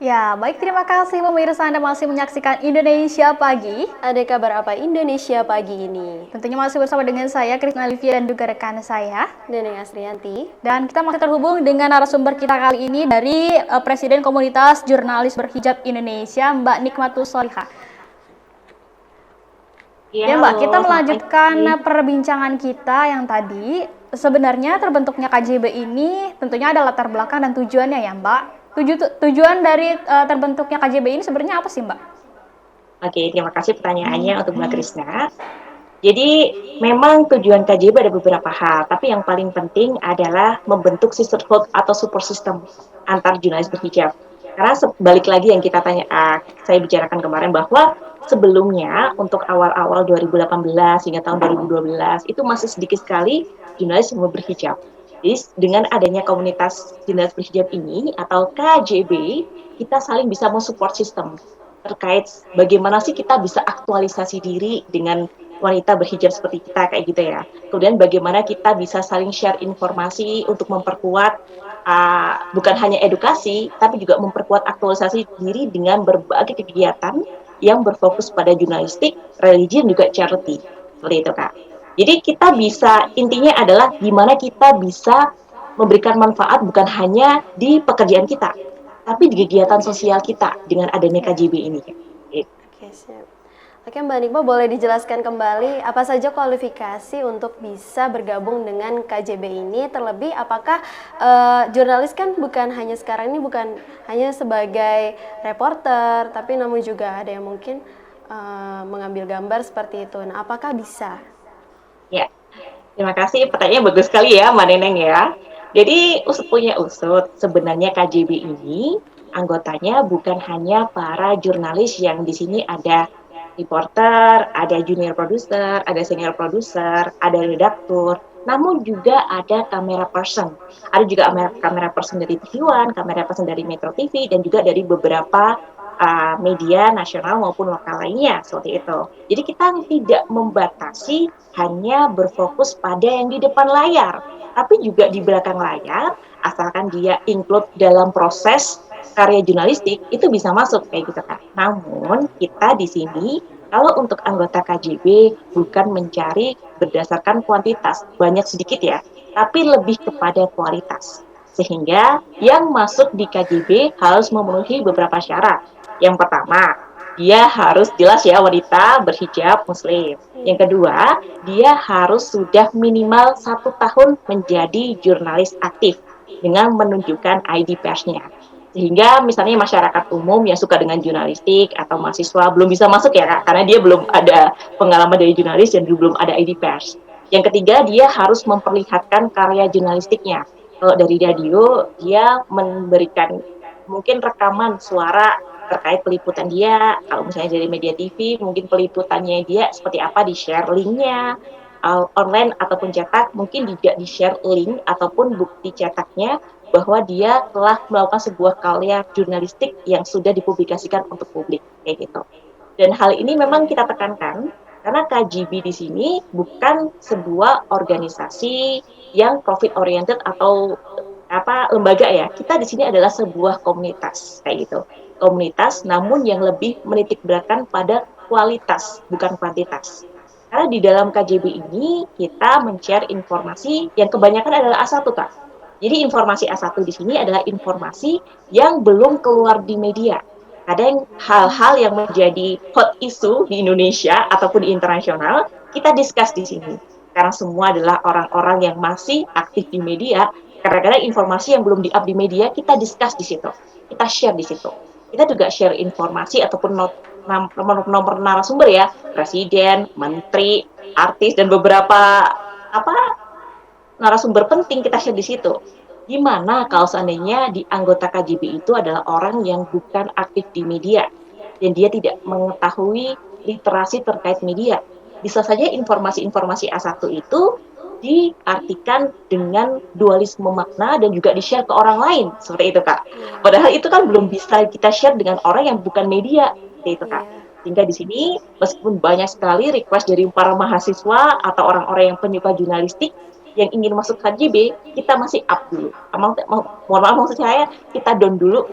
Ya, baik, terima kasih pemirsa, Anda masih menyaksikan Indonesia Pagi. Ada kabar apa Indonesia pagi ini? Tentunya masih bersama dengan saya, Krisna Livia, dan juga rekan saya. Neneng Asrianti. Dan kita masih terhubung dengan narasumber kita kali ini dari Presiden Komunitas Jurnalis Berhijab Indonesia, Mbak Nikmatus Solihah. Ya Mbak, kita melanjutkan perbincangan kita yang tadi. Sebenarnya terbentuknya KJB ini tentunya ada latar belakang dan tujuannya ya Mbak. Tujuan dari terbentuknya KJB ini sebenarnya apa sih Mbak? Oke, terima kasih pertanyaannya untuk Mbak Krisna. Jadi memang tujuan KJB ada beberapa hal, tapi yang paling penting adalah membentuk sisterhood atau support system antar jurnalis berhijab. Karena balik lagi yang saya bicarakan kemarin bahwa sebelumnya untuk awal-awal 2018 hingga tahun 2012 itu masih sedikit sekali jurnalis yang berhijab. Jadi dengan adanya komunitas jurnalis berhijab ini atau KJB, kita saling bisa mensupport sistem terkait bagaimana sih kita bisa aktualisasi diri dengan wanita berhijab seperti kita kayak gitu ya. Kemudian bagaimana kita bisa saling share informasi untuk memperkuat bukan hanya edukasi, tapi juga memperkuat aktualisasi diri dengan berbagai kegiatan yang berfokus pada jurnalistik, religi, dan juga charity. Seperti itu Kak. Jadi kita bisa, intinya adalah gimana kita bisa memberikan manfaat bukan hanya di pekerjaan kita, tapi di kegiatan sosial kita dengan adanya KJB ini. Oke, siap. Oke Mbak Nikma, boleh dijelaskan kembali apa saja kualifikasi untuk bisa bergabung dengan KJB ini? Terlebih apakah jurnalis kan bukan hanya sekarang ini bukan hanya sebagai reporter, tapi namun juga ada yang mungkin mengambil gambar seperti itu. Nah, apakah bisa? Ya, terima kasih. Pertanyaannya bagus sekali ya, Mbak Neneng ya. Jadi, punya usut, sebenarnya KJB ini anggotanya bukan hanya para jurnalis yang di sini ada reporter, ada junior producer, ada senior producer, ada redaktur, namun juga ada kamera person. Ada juga kamera person dari TV One, kamera person dari Metro TV, dan juga dari beberapa media nasional maupun lokal lainnya, seperti itu. Jadi kita tidak membatasi hanya berfokus pada yang di depan layar, tapi juga di belakang layar, asalkan dia include dalam proses karya jurnalistik, itu bisa masuk kayak gitu kan. Namun kita di sini kalau untuk anggota KJB bukan mencari berdasarkan kuantitas, banyak sedikit ya, tapi lebih kepada kualitas. Sehingga yang masuk di KJB harus memenuhi beberapa syarat. Yang pertama, dia harus jelas ya wanita berhijab muslim. Yang kedua, dia harus sudah minimal 1 tahun menjadi jurnalis aktif dengan menunjukkan ID persnya. Sehingga misalnya masyarakat umum yang suka dengan jurnalistik atau mahasiswa belum bisa masuk ya Kak, karena dia belum ada pengalaman dari jurnalis dan belum ada ID pers. Yang ketiga, dia harus memperlihatkan karya jurnalistiknya. Kalau dari radio, dia memberikan mungkin rekaman suara terkait peliputan dia. Kalau misalnya dari media TV, mungkin peliputannya dia seperti apa, di-share linknya, online ataupun cetak, mungkin juga di-share link ataupun bukti cetaknya bahwa dia telah melakukan sebuah karya jurnalistik yang sudah dipublikasikan untuk publik, kayak gitu. Dan hal ini memang kita tekankan karena KJB di sini bukan sebuah organisasi yang profit oriented atau lembaga ya. Kita di sini adalah sebuah komunitas kayak gitu. Komunitas namun yang lebih menitik beratkan pada kualitas bukan kuantitas. Karena di dalam KJB ini kita men-share informasi yang kebanyakan adalah A1 Kak. Jadi informasi A1 di sini adalah informasi yang belum keluar di media. Ada yang hal-hal yang menjadi hot issue di Indonesia ataupun di internasional, kita discuss di sini. Karena semua adalah orang-orang yang masih aktif di media, kadang-kadang informasi yang belum di-up di media, kita discuss di situ. Kita share di situ. Kita juga share informasi ataupun nomor narasumber ya, presiden, menteri, artis, dan beberapa narasumber penting kita share di situ. Gimana kalau seandainya di anggota KJB itu adalah orang yang bukan aktif di media dan dia tidak mengetahui literasi terkait media. Bisa saja informasi-informasi A1 itu diartikan dengan dualisme makna dan juga di-share ke orang lain, seperti itu Kak. Padahal itu kan belum bisa kita share dengan orang yang bukan media, seperti itu Kak. Sehingga di sini meskipun banyak sekali request dari para mahasiswa atau orang-orang yang penyuka jurnalistik yang ingin masuk KJB, kita masih up dulu. Mohon maaf maksud saya, kita down dulu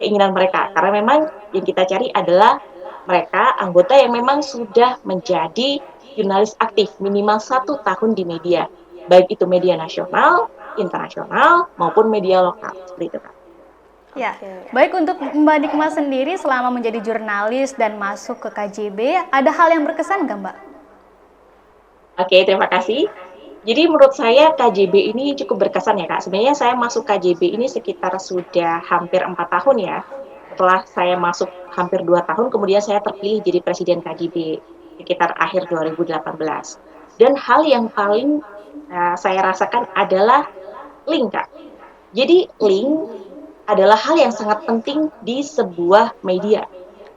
keinginan mereka. Karena memang yang kita cari adalah mereka anggota yang memang sudah menjadi jurnalis aktif minimal 1 tahun di media, baik itu media nasional, internasional, maupun media lokal. Seperti itu, Kak. Ya, baik untuk Mbak Nikma sendiri selama menjadi jurnalis dan masuk ke KJB, ada hal yang berkesan nggak Mbak? Oke, terima kasih. Jadi menurut saya KJB ini cukup berkesan ya Kak. Sebenarnya saya masuk KJB ini sekitar sudah hampir 4 tahun ya. Setelah saya masuk hampir 2 tahun, kemudian saya terpilih jadi Presiden KJB sekitar akhir 2018. Dan hal yang paling saya rasakan adalah link Kak. Jadi link adalah hal yang sangat penting di sebuah media.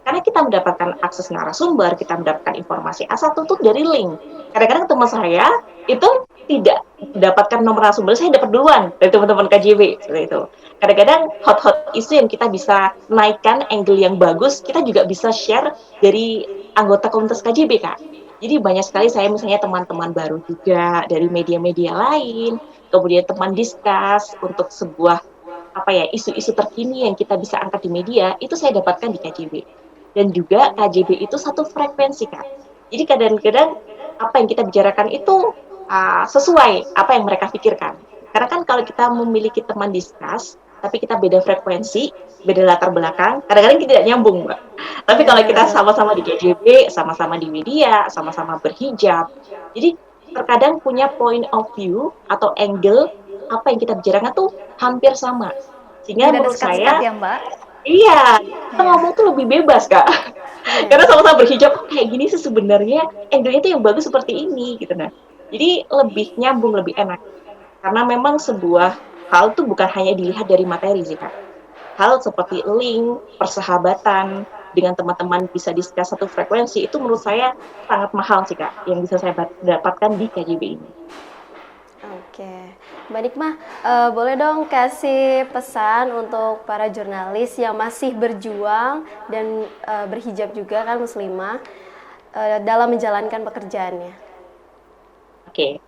Karena kita mendapatkan akses narasumber, kita mendapatkan informasi asal tutup dari link. Kadang-kadang teman saya itu tidak mendapatkan nomor narasumber, saya dapat duluan dari teman-teman KJB, seperti itu. Kadang-kadang hot isu yang kita bisa naikkan angle yang bagus, kita juga bisa share dari anggota komunitas KJB, Kak. Jadi banyak sekali saya misalnya teman-teman baru juga dari media-media lain, kemudian teman diskus untuk sebuah isu-isu terkini yang kita bisa angkat di media, itu saya dapatkan di KJB. Dan juga KJB itu satu frekuensi, Kak. Jadi kadang-kadang apa yang kita bicarakan itu sesuai apa yang mereka pikirkan. Karena kan kalau kita memiliki teman diskus, tapi kita beda frekuensi, beda latar belakang, kadang-kadang kita tidak nyambung, Mbak. Tapi kalau kita sama-sama di KJB, sama-sama di media, sama-sama berhijab, jadi terkadang punya point of view atau angle apa yang kita bicarakan tuh hampir sama. Sehingga Tidak ada menurut sekat-sekat saya, ya Mbak? iya, kita ngomong tuh lebih bebas, Kak. Karena sama-sama berhijab, kayak gini sih sebenarnya angle-nya tuh yang bagus seperti ini, gitu. Nah, jadi lebih nyambung, lebih enak. Karena memang sebuah hal tuh bukan hanya dilihat dari materi sih, Kak. Hal seperti link, persahabatan, dengan teman-teman bisa diskus satu frekuensi, itu menurut saya sangat mahal sih, Kak, yang bisa saya dapatkan di KJB ini. Oke, Mbak Nikma, boleh dong kasih pesan untuk para jurnalis yang masih berjuang dan berhijab juga kan muslimah dalam menjalankan pekerjaannya. Oke,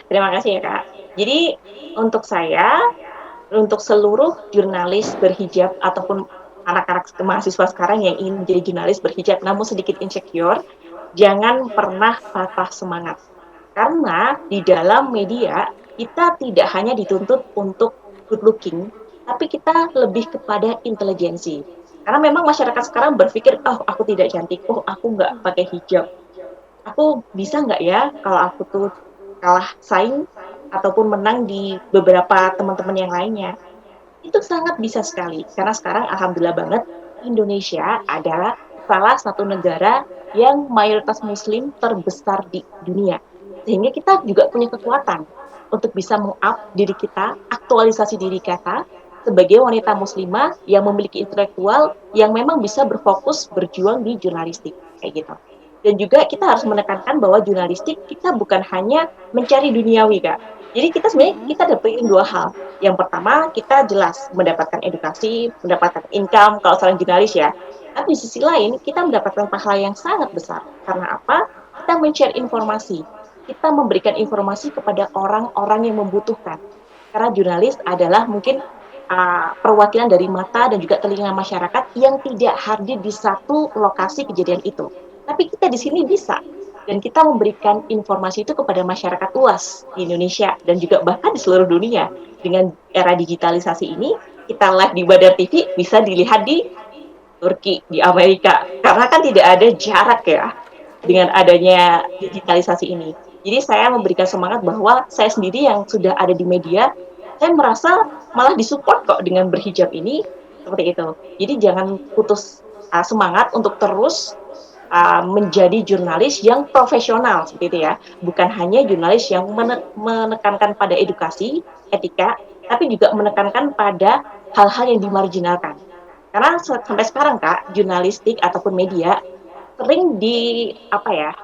terima kasih ya Kak. Jadi untuk saya, untuk seluruh jurnalis berhijab ataupun anak-anak mahasiswa sekarang yang ingin menjadi jurnalis berhijab namun sedikit insecure, jangan pernah patah semangat. Karena di dalam media, kita tidak hanya dituntut untuk good looking, tapi kita lebih kepada intelijensi. Karena memang masyarakat sekarang berpikir, oh aku tidak cantik, oh aku nggak pakai hijab. Aku bisa nggak ya kalau aku tuh kalah saing ataupun menang di beberapa teman-teman yang lainnya. Itu sangat bisa sekali. Karena sekarang alhamdulillah banget, Indonesia adalah salah satu negara yang mayoritas muslim terbesar di dunia. Sehingga kita juga punya kekuatan untuk bisa meng-up diri kita, aktualisasi diri kita sebagai wanita muslimah yang memiliki intelektual yang memang bisa berfokus berjuang di jurnalistik kayak gitu. Dan juga kita harus menekankan bahwa jurnalistik kita bukan hanya mencari duniawi, Kak. Jadi kita sebenarnya kita dapetin dua hal. Yang pertama, kita jelas mendapatkan edukasi, mendapatkan income kalau seorang jurnalis ya. Tapi di sisi lain, kita mendapatkan pahala yang sangat besar. Karena apa? Kita men-share informasi. Kita memberikan informasi kepada orang-orang yang membutuhkan. Karena jurnalis adalah mungkin perwakilan dari mata dan juga telinga masyarakat yang tidak hadir di satu lokasi kejadian itu. Tapi kita di sini bisa. Dan kita memberikan informasi itu kepada masyarakat luas di Indonesia dan juga bahkan di seluruh dunia. Dengan era digitalisasi ini, kita live di Badar TV bisa dilihat di Turki, di Amerika. Karena kan tidak ada jarak ya dengan adanya digitalisasi ini. Jadi saya memberikan semangat bahwa saya sendiri yang sudah ada di media, saya merasa malah disupport kok dengan berhijab ini, seperti itu. Jadi jangan putus semangat untuk terus menjadi jurnalis yang profesional, seperti itu ya. Bukan hanya jurnalis yang menekankan pada edukasi, etika, tapi juga menekankan pada hal-hal yang dimarginalkan. Karena sampai sekarang Kak, jurnalistik ataupun media sering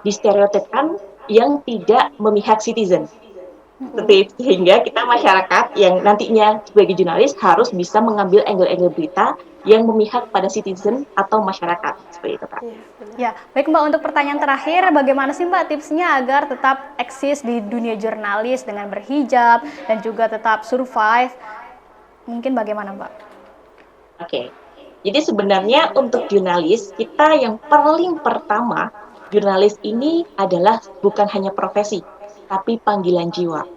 distereotipkan yang tidak memihak citizen. Sehingga kita masyarakat yang nantinya sebagai jurnalis harus bisa mengambil angle-angle berita yang memihak pada citizen atau masyarakat. Seperti itu, Kak. Ya, baik Mbak, untuk pertanyaan terakhir, bagaimana sih Mbak tipsnya agar tetap eksis di dunia jurnalis dengan berhijab dan juga tetap survive? Mungkin bagaimana Mbak? Oke. Jadi sebenarnya untuk jurnalis, kita yang paling pertama, jurnalis ini adalah bukan hanya profesi, tapi panggilan jiwa.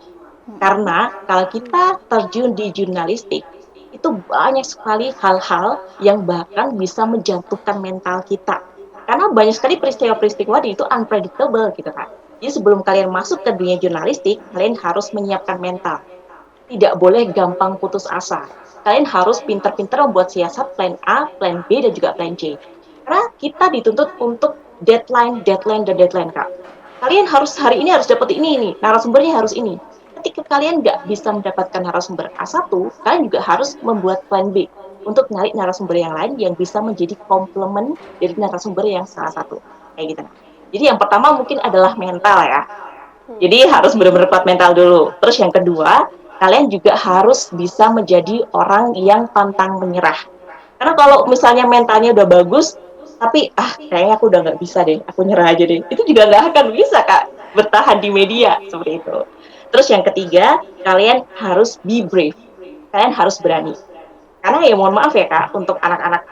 Karena kalau kita terjun di jurnalistik, itu banyak sekali hal-hal yang bahkan bisa menjatuhkan mental kita. Karena banyak sekali peristiwa-peristiwa itu unpredictable gitu kan. Jadi sebelum kalian masuk ke dunia jurnalistik, kalian harus menyiapkan mental. Tidak boleh gampang putus asa. Kalian harus pintar-pintar membuat siasat plan A, plan B, dan juga plan C. Karena kita dituntut untuk deadline, deadline, dan deadline, Kak. Kalian harus hari ini harus dapat ini, narasumbernya harus ini. Ketika kalian nggak bisa mendapatkan narasumber A1, kalian juga harus membuat plan B untuk nyari narasumber yang lain yang bisa menjadi komplement dari narasumber yang salah satu. Kayak gitu. Jadi yang pertama mungkin adalah mental ya. Jadi harus benar-benar kuat mental dulu. Terus yang kedua, kalian juga harus bisa menjadi orang yang pantang menyerah. Karena kalau misalnya mentalnya udah bagus, tapi kayaknya aku udah nggak bisa deh, aku nyerah aja deh. Itu juga nggak akan bisa Kak, bertahan di media seperti itu. Terus yang ketiga, kalian harus be brave. Kalian harus berani. Karena ya mohon maaf ya Kak, untuk anak-anak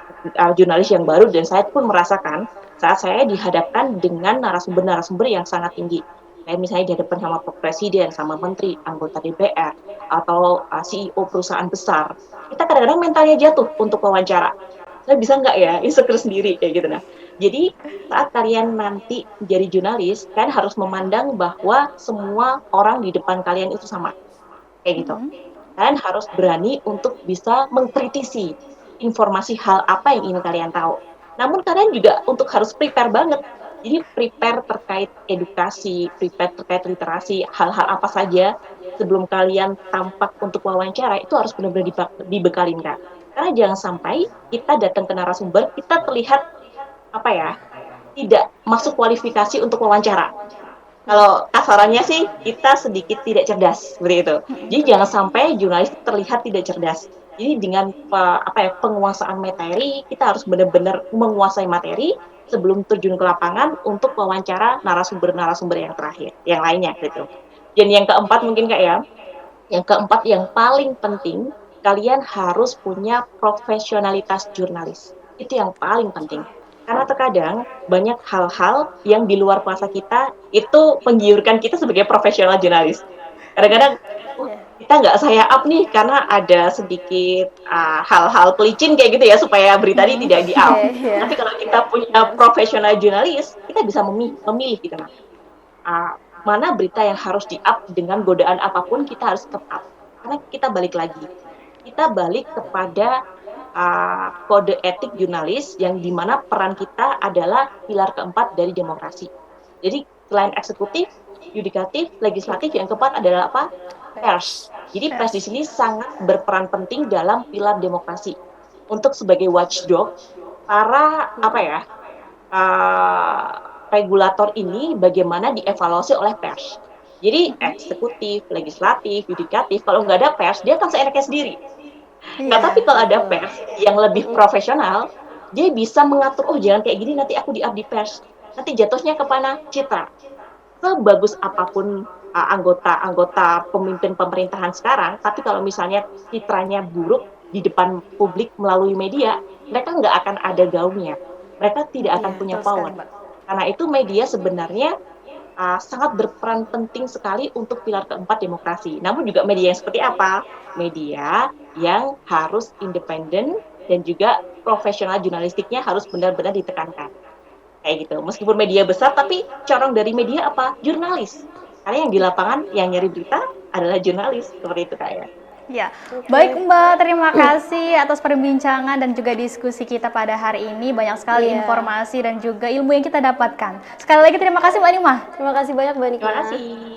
jurnalis yang baru, dan saya pun merasakan saat saya dihadapkan dengan narasumber-narasumber yang sangat tinggi. Kayak misalnya dihadapkan sama presiden, sama menteri, anggota DPR, atau CEO perusahaan besar. Kita kadang-kadang mentalnya jatuh untuk wawancara. Saya bisa nggak ya, insecure sendiri, kayak gitu. Nah, jadi saat kalian nanti menjadi jurnalis, kalian harus memandang bahwa semua orang di depan kalian itu sama. Kayak gitu. Kalian harus berani untuk bisa mengkritisi informasi hal apa yang ingin kalian tahu. Namun kalian juga untuk harus prepare banget. Jadi prepare terkait edukasi, prepare terkait literasi, hal-hal apa saja sebelum kalian tampak untuk wawancara itu harus benar-benar dibekalin Kak. Karena jangan sampai kita datang ke narasumber, kita terlihat tidak masuk kualifikasi untuk wawancara. Kalau kasarannya sih kita sedikit tidak cerdas seperti itu. Jadi jangan sampai jurnalis terlihat tidak cerdas. Jadi dengan penguasaan materi, kita harus benar-benar menguasai materi sebelum terjun ke lapangan untuk wawancara narasumber-narasumber yang terakhir, yang lainnya gitu. Dan yang keempat mungkin Kak ya, yang keempat yang paling penting, kalian harus punya profesionalitas jurnalis. Itu yang paling penting. Karena terkadang banyak hal-hal yang di luar kuasa kita itu menggiurkan kita sebagai profesional jurnalis. Kadang-kadang kita nggak saya up nih karena ada sedikit hal-hal pelicin kayak gitu ya supaya berita ini tidak di up. Tapi kalau kita punya profesional jurnalis, kita bisa memilih gitu mana berita yang harus di up dengan godaan apapun kita harus tetap up. Karena kita balik lagi, kita balik kepada kode etik jurnalis yang dimana peran kita adalah pilar keempat dari demokrasi. Jadi selain eksekutif, yudikatif, legislatif, yang keempat adalah apa? Pers. Jadi pers di sini sangat berperan penting dalam pilar demokrasi. Untuk sebagai watchdog, para regulator ini bagaimana dievaluasi oleh pers. Jadi eksekutif, legislatif, yudikatif, kalau nggak ada pers, dia akan seenaknya sendiri. Nah, tapi kalau ada pers yang lebih profesional, dia bisa mengatur, jangan kayak gini, nanti aku di-up di pers. Nanti jatuhnya kemana? Citra. Sebagus apapun anggota pemimpin pemerintahan sekarang, tapi kalau misalnya citranya buruk di depan publik melalui media, mereka nggak akan ada gaungnya. Mereka tidak akan punya power. Karena itu media sebenarnya sangat berperan penting sekali untuk pilar keempat demokrasi. Namun juga media yang seperti apa? Media yang harus independen dan juga profesional jurnalistiknya harus benar-benar ditekankan. Kayak gitu. Meskipun media besar, tapi corong dari media apa? Jurnalis. Karena yang di lapangan, yang nyari berita adalah jurnalis. Seperti itu kayak. Ya, baik Mbak, terima kasih atas perbincangan dan juga diskusi kita pada hari ini. Banyak sekali informasi dan juga ilmu yang kita dapatkan. Sekali lagi terima kasih Mbak Nima. Terima kasih banyak Mbak Nima. Terima kasih.